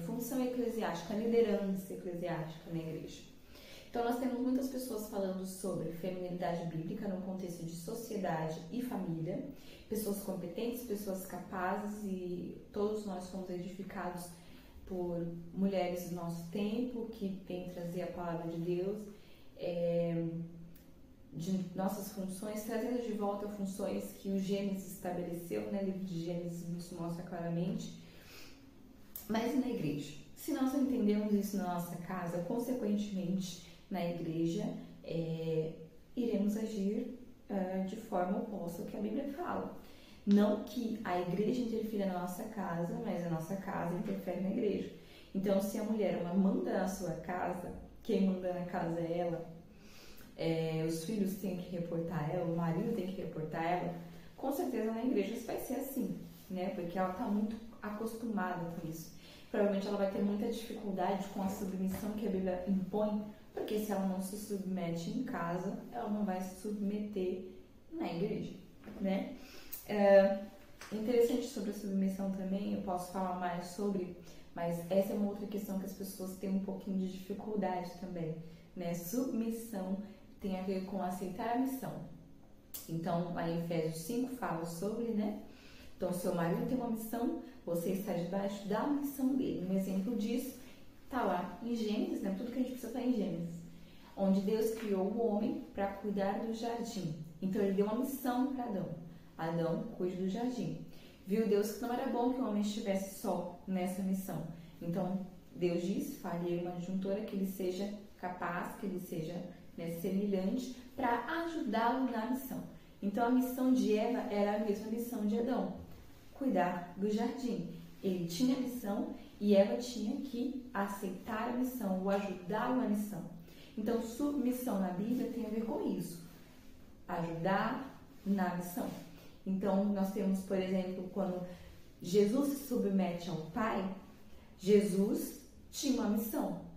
função eclesiástica, liderança eclesiástica na igreja. Então, nós temos muitas pessoas falando sobre feminilidade bíblica no contexto de sociedade e família, pessoas competentes, pessoas capazes, e todos nós somos edificados por mulheres do nosso tempo que vêm trazer a palavra de Deus, de nossas funções, trazendo de volta funções que o Gênesis estabeleceu, né? O livro de Gênesis nos mostra claramente. Mas e na igreja? Se nós não entendemos isso na nossa casa, consequentemente na igreja, iremos agir de forma oposta ao que a Bíblia fala. Não que a igreja interfira na nossa casa, mas a nossa casa interfere na igreja. Então, se a mulher manda na sua casa, quem manda na casa é ela, os filhos têm que reportar ela, o marido tem que reportar ela, com certeza na igreja isso vai ser assim, né? Porque ela está muito acostumada com isso. Provavelmente ela vai ter muita dificuldade com a submissão que a Bíblia impõe, porque se ela não se submete em casa, ela não vai se submeter na igreja, né? Interessante sobre a submissão também, eu posso falar mais sobre, mas essa é uma outra questão que as pessoas têm um pouquinho de dificuldade também, né? Submissão tem a ver com aceitar a missão. Então, aí em Efésios 5 fala sobre, né? Então, seu marido tem uma missão, você está debaixo da missão dele. Um exemplo disso está lá em Gênesis, né? Tudo que a gente precisa está em Gênesis, onde Deus criou o homem para cuidar do jardim. Então, ele deu uma missão para Adão. Adão, cuide do jardim. Viu Deus que não era bom que o homem estivesse só nessa missão. Então, Deus disse, faria uma adjuntora que ele seja capaz, que ele seja semelhante, para ajudá-lo na missão. Então, a missão de Eva era a mesma missão de Adão, cuidar do jardim. Ele tinha a missão e Eva tinha que aceitar a missão, ou ajudá-lo na missão. Então, submissão na Bíblia tem a ver com isso, ajudar na missão. Então, nós temos, por exemplo, quando Jesus se submete ao Pai, Jesus tinha uma missão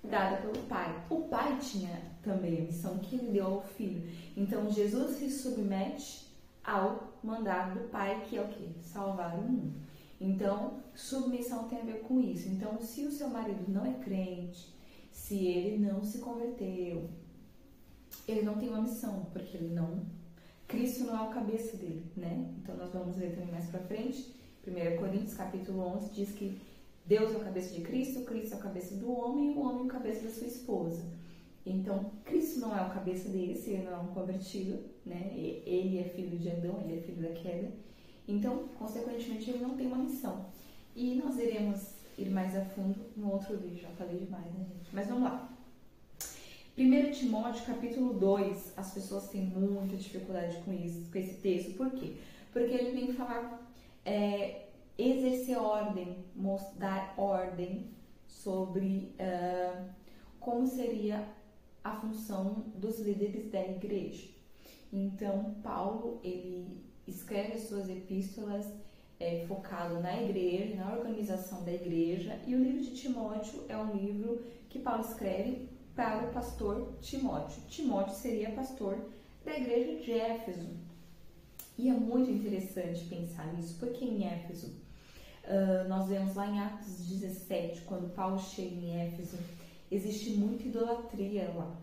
dada pelo Pai. O Pai tinha também a missão que ele deu ao Filho. Então, Jesus se submete ao mandado do Pai, que é o quê? Salvar o mundo. Então, submissão tem a ver com isso. Então, se o seu marido não é crente, se ele não se converteu, ele não tem uma missão, porque Cristo não é o cabeça dele, né? Então, nós vamos ver também mais pra frente, 1 Coríntios, capítulo 11, diz que Deus é o cabeça de Cristo, Cristo é o cabeça do homem e o homem é o cabeça da sua esposa. Então, Cristo não é o cabeça dele, se ele não é um convertido, né? Ele é filho de Adão, ele é filho da queda. Então, consequentemente, ele não tem uma missão. E nós iremos ir mais a fundo no outro vídeo, já falei demais, né, gente? Mas vamos lá. 1 Timóteo, capítulo 2, as pessoas têm muita dificuldade com esse texto. Por quê? Porque ele vem falar, exercer ordem, dar ordem sobre como seria a função dos líderes da igreja. Então, Paulo, ele escreve as suas epístolas focado na igreja, na organização da igreja, e o livro de Timóteo é um livro que Paulo escreve para o pastor Timóteo. Timóteo seria pastor da igreja de Éfeso. E é muito interessante pensar nisso, porque em Éfeso, nós vemos lá em Atos 17, quando Paulo chega em Éfeso, existe muita idolatria lá.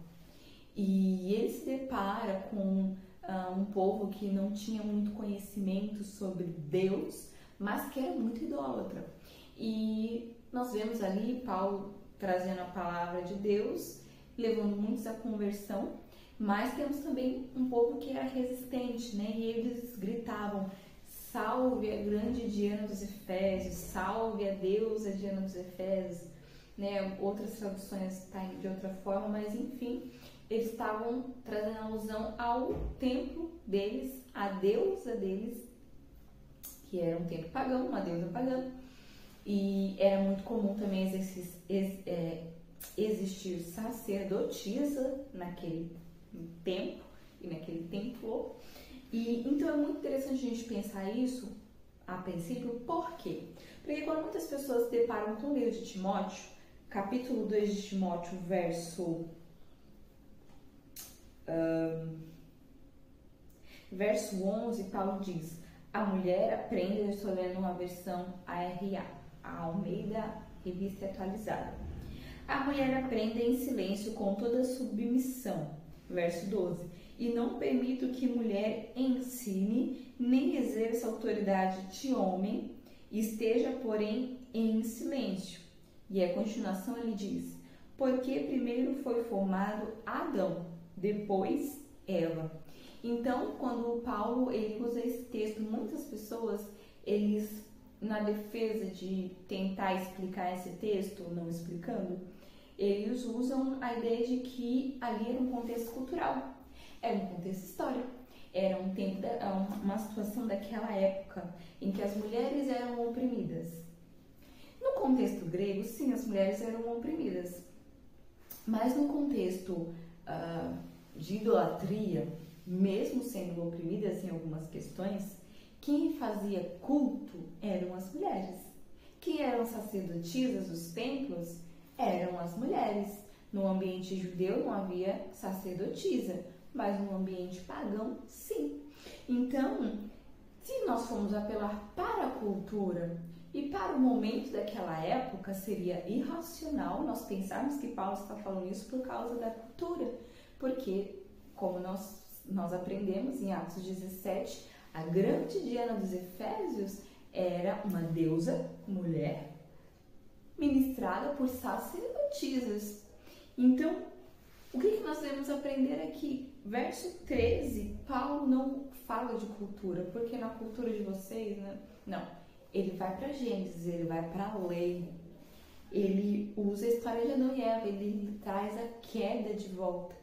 E ele se depara com um povo que não tinha muito conhecimento sobre Deus, mas que era muito idólatra. E nós vemos ali Paulo trazendo a palavra de Deus, levando muitos à conversão, mas temos também um povo que era resistente, né? E eles gritavam: salve a grande Diana dos Efésios, salve a deusa Diana dos Efésios, né? Outras traduções tá de outra forma, mas enfim, eles estavam trazendo alusão ao templo deles, a deusa deles, que era um templo pagão, uma deusa pagã, e era muito comum também existir sacerdotisa naquele tempo e naquele templo. E então é muito interessante a gente pensar isso a princípio. Por quê? Porque quando muitas pessoas se deparam com o livro de Timóteo, capítulo 2 de Timóteo, verso 11, Paulo diz: a mulher aprende, eu estou lendo uma versão ARA, a Almeida Revista Atualizada. A mulher aprenda em silêncio com toda submissão. Verso 12. E não permito que mulher ensine, nem exerça autoridade de homem, esteja, porém, em silêncio. E a continuação ele diz, porque primeiro foi formado Adão, depois Eva. Então, quando Paulo ele usa esse texto, muitas pessoas, eles, na defesa de tentar explicar esse texto, não explicando, eles usam a ideia de que ali era um contexto cultural, era um contexto histórico, era um tempo, uma situação daquela época em que as mulheres eram oprimidas. No contexto grego, sim, as mulheres eram oprimidas, mas no contexto de idolatria, mesmo sendo oprimidas em algumas questões, quem fazia culto eram as mulheres. Quem eram sacerdotisas dos templos eram as mulheres. No ambiente judeu não havia sacerdotisa, mas no ambiente pagão, sim. Então, se nós formos apelar para a cultura e para o momento daquela época, seria irracional nós pensarmos que Paulo está falando isso por causa da cultura. Porque, como nós aprendemos em Atos 17, a grande Diana dos Efésios era uma deusa, mulher, ministrada por sacerdotisas. Então, o que nós devemos aprender aqui? Verso 13, Paulo não fala de cultura, porque na cultura de vocês, né? Não, ele vai para Gênesis, ele vai para a lei, ele usa a história de Adão e Eva, ele traz a queda de volta.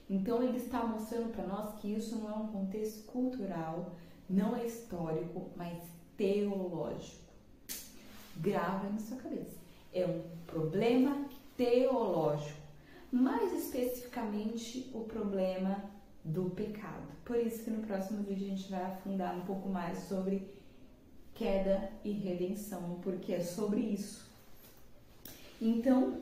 Então, ele está mostrando para nós que isso não é um contexto cultural, não é histórico, mas teológico. Grava na sua cabeça. É um problema teológico. Mais especificamente, o problema do pecado. Por isso que no próximo vídeo a gente vai afundar um pouco mais sobre queda e redenção, porque é sobre isso. Então,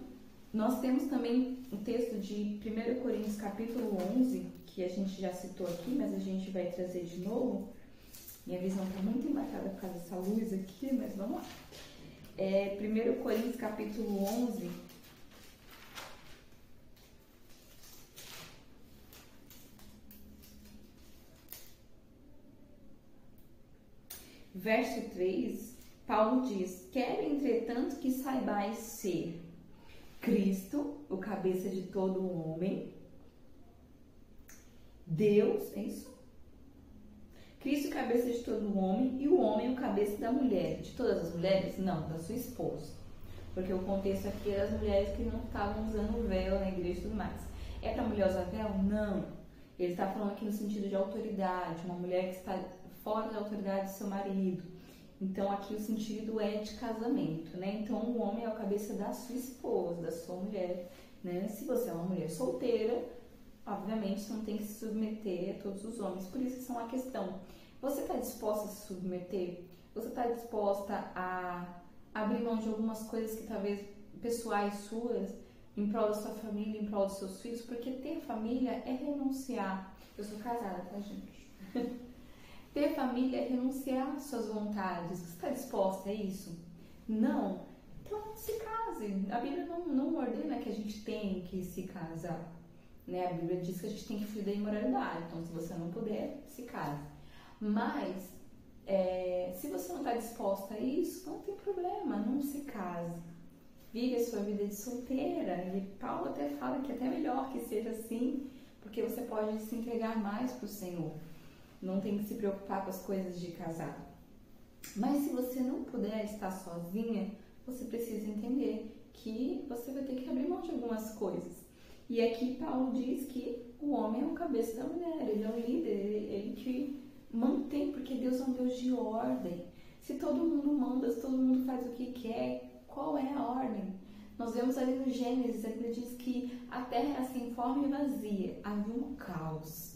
nós temos também o texto de 1 Coríntios capítulo 11, que a gente já citou aqui, mas a gente vai trazer de novo. Minha visão está muito embaçada por causa dessa luz aqui, mas vamos lá. 1 Coríntios capítulo 11, verso 3, Paulo diz, quero entretanto que saibais ser Cristo, o cabeça de todo homem, Deus, é isso? Cristo, cabeça de todo homem, e o homem, o cabeça da mulher. De todas as mulheres? Não, da sua esposa. Porque o contexto aqui era das mulheres que não estavam usando véu na igreja e tudo mais. É para mulher usar véu? Não. Ele está falando aqui no sentido de autoridade, uma mulher que está fora da autoridade do seu marido. Então, aqui o sentido é de casamento, né? Então, o homem é o cabeça da sua esposa, da sua mulher, né? Se você é uma mulher solteira, obviamente, você não tem que se submeter a todos os homens. Por isso, isso é uma questão. Você está disposta a se submeter? Você está disposta a abrir mão de algumas coisas que talvez pessoais suas, em prol da sua família, em prol dos seus filhos? Porque ter família é renunciar. Eu sou casada, tá, gente? Ter família é renunciar às suas vontades. Você está disposta a isso? Não? Então, se case. A Bíblia não ordena que a gente tem que se casar. Né? A Bíblia diz que a gente tem que fugir da imoralidade. Então, se você não puder, se case. Mas, se você não está disposta a isso, não tem problema, não se case. Vive a sua vida de solteira. E Paulo até fala que é até melhor que seja assim, porque você pode se entregar mais para o Senhor. Não tem que se preocupar com as coisas de casado. Mas se você não puder estar sozinha, você precisa entender que você vai ter que abrir mão de algumas coisas. E aqui Paulo diz que o homem é o cabeça da mulher, ele é o líder, ele que mantém, porque Deus é um Deus de ordem. Se todo mundo manda, se todo mundo faz o que quer, qual é a ordem? Nós vemos ali no Gênesis, a Bíblia diz que a terra era sem forma e vazia, havia um caos.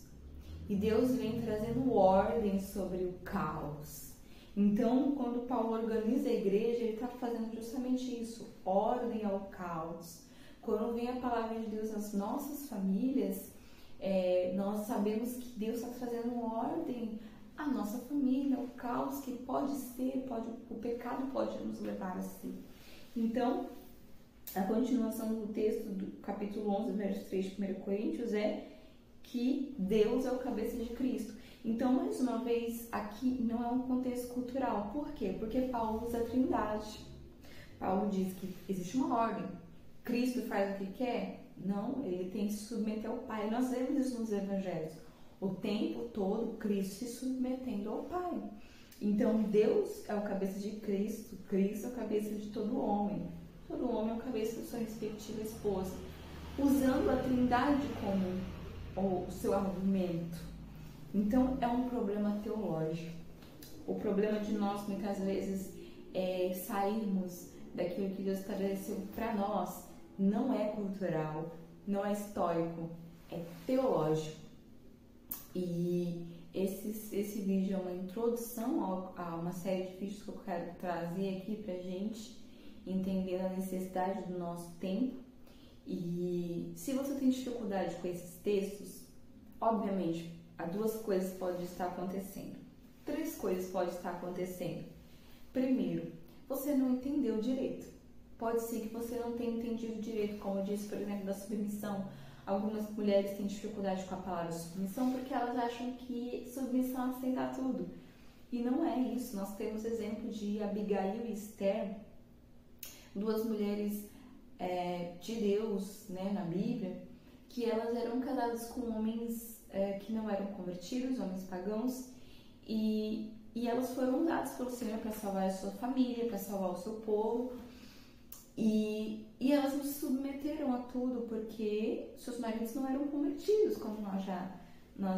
E Deus vem trazendo ordem sobre o caos. Então, quando Paulo organiza a igreja, ele está fazendo justamente isso, ordem ao caos. Quando vem a palavra de Deus nas nossas famílias, nós sabemos que Deus está trazendo ordem a nossa família, o caos que pode ser, o pecado pode nos levar a ser. Então, a continuação do texto do capítulo 11, verso 3 de 1 Coríntios é que Deus é o cabeça de Cristo. Então, mais uma vez, aqui não é um contexto cultural. Por quê? Porque Paulo usa a Trindade. Paulo diz que existe uma ordem. Cristo faz o que quer? Não, ele tem que se submeter ao Pai. Nós vemos isso nos evangelhos. O tempo todo, Cristo se submetendo ao Pai. Então, Deus é o cabeça de Cristo. Cristo é o cabeça de todo homem. Todo homem é o cabeça da sua respectiva esposa. Usando a Trindade como o seu argumento. Então, é um problema teológico. O problema de nós, muitas vezes, é sairmos daquilo que Deus estabeleceu para nós. Não é cultural, não é histórico, é teológico. E esse vídeo é uma introdução a uma série de vídeos que eu quero trazer aqui pra gente entender a necessidade do nosso tempo. E se você tem dificuldade com esses textos, obviamente, há duas coisas podem estar acontecendo. Três coisas podem estar acontecendo. Primeiro, você não entendeu direito. Pode ser que você não tenha entendido direito, como eu disse, por exemplo, da submissão. Algumas mulheres têm dificuldade com a palavra submissão porque elas acham que submissão é aceitar tudo. E não é isso. Nós temos exemplo de Abigail e Esther, duas mulheres de Deus, né, na Bíblia, que elas eram casadas com homens que não eram convertidos, homens pagãos, e elas foram usadas pelo Senhor para salvar a sua família, para salvar o seu povo. E elas não se submeteram a tudo porque seus maridos não eram convertidos, como nós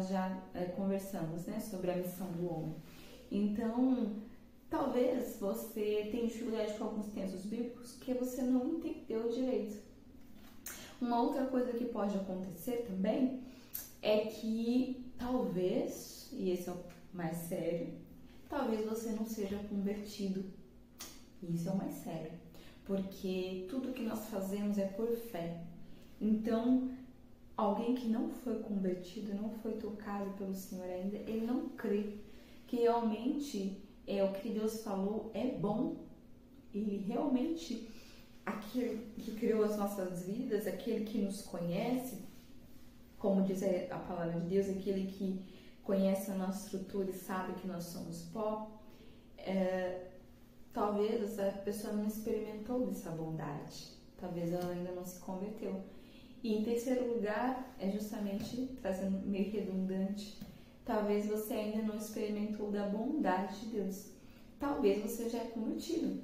já conversamos, né, sobre a missão do homem. Então, talvez você tenha dificuldade com alguns textos bíblicos porque você não entendeu direito. Uma outra coisa que pode acontecer também é que talvez, e esse é o mais sério, talvez você não seja convertido. Isso é o mais sério. Porque tudo que nós fazemos é por fé. Então, alguém que não foi convertido, não foi tocado pelo Senhor ainda, ele não crê que realmente o que Deus falou é bom. Ele realmente, aquele que criou as nossas vidas, aquele que nos conhece, como diz a palavra de Deus, aquele que conhece a nossa estrutura e sabe que nós somos pó, talvez a pessoa não experimentou dessa bondade. Talvez ela ainda não se converteu. E em terceiro lugar, é justamente, trazendo meio redundante, talvez você ainda não experimentou da bondade de Deus. Talvez você já é convertido,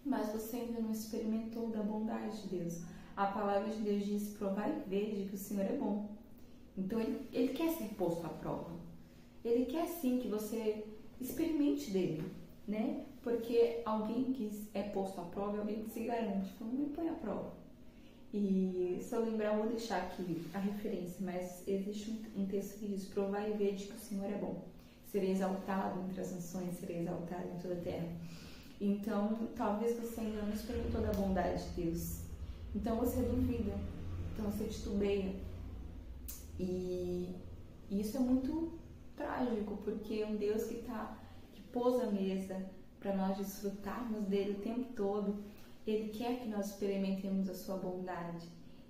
mas você ainda não experimentou da bondade de Deus. A palavra de Deus diz: provai e vede que o Senhor é bom. Então ele quer ser posto à prova. Ele quer sim que você experimente dele, né? Porque alguém que é posto à prova é alguém que se garante. Então, me põe à prova. E se eu lembrar, eu vou deixar aqui a referência, mas existe um texto que diz: provai e vede que o Senhor é bom. Serei exaltado entre as nações, serei exaltado em toda a terra. Então, talvez você ainda não experimentou da bondade de Deus. Então, você duvida. Então, você titubeia. E isso é muito trágico, porque um Deus que pôs a mesa para nós desfrutarmos dele o tempo todo, ele quer que nós experimentemos a sua bondade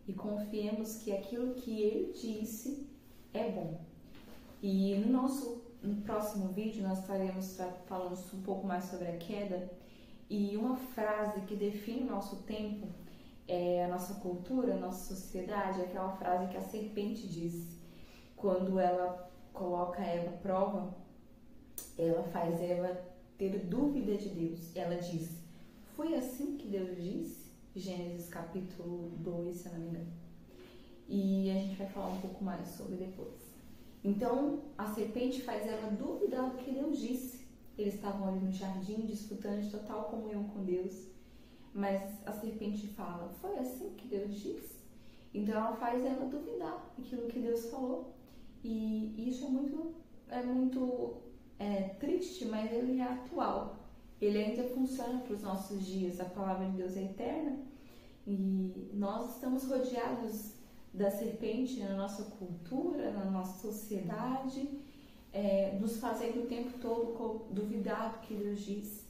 e confiemos que aquilo que ele disse é bom. E no próximo vídeo nós estaremos falando um pouco mais sobre a queda, e uma frase que define o nosso tempo, a nossa cultura, a nossa sociedade, é aquela frase que a serpente disse. Quando ela coloca Eva à prova, ela faz Eva ter dúvida de Deus. Ela diz: foi assim que Deus disse? Gênesis capítulo 2, se não me engano. E a gente vai falar um pouco mais sobre depois. Então, a serpente faz ela duvidar do que Deus disse. Eles estavam ali no jardim, desfrutando de total comunhão com Deus. Mas a serpente fala: foi assim que Deus disse? Então, ela faz ela duvidar daquilo que Deus falou. E isso é muito triste, mas ele é atual. Ele ainda funciona para os nossos dias. A palavra de Deus é eterna e nós estamos rodeados da serpente na nossa cultura, na nossa sociedade, nos fazendo o tempo todo duvidar do que Deus diz.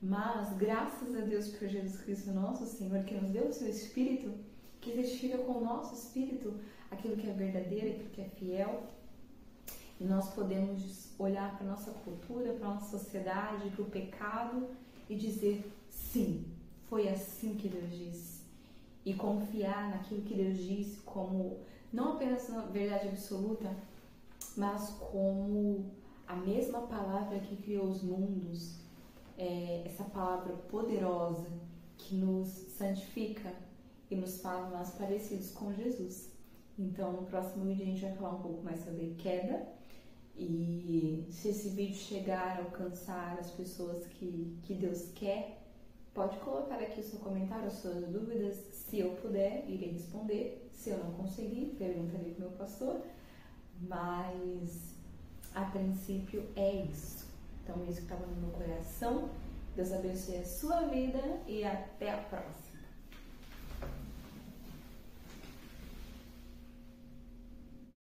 Mas, graças a Deus por Jesus Cristo, nosso Senhor, que nos deu o seu Espírito, que testifica com o nosso Espírito aquilo que é verdadeiro, aquilo que é fiel. E nós podemos olhar para a nossa cultura, para a nossa sociedade, para o pecado e dizer, sim, foi assim que Deus disse. E confiar naquilo que Deus disse como, não apenas na verdade absoluta, mas como a mesma palavra que criou os mundos, essa palavra poderosa que nos santifica e nos faz mais parecidos com Jesus. Então, no próximo vídeo a gente vai falar um pouco mais sobre queda. E se esse vídeo chegar a alcançar as pessoas que Deus quer, pode colocar aqui o seu comentário, as suas dúvidas. Se eu puder, irei responder. Se eu não conseguir, perguntarei para o meu pastor. Mas, a princípio, é isso. Então, é isso que estava no meu coração. Deus abençoe a sua vida e até a próxima.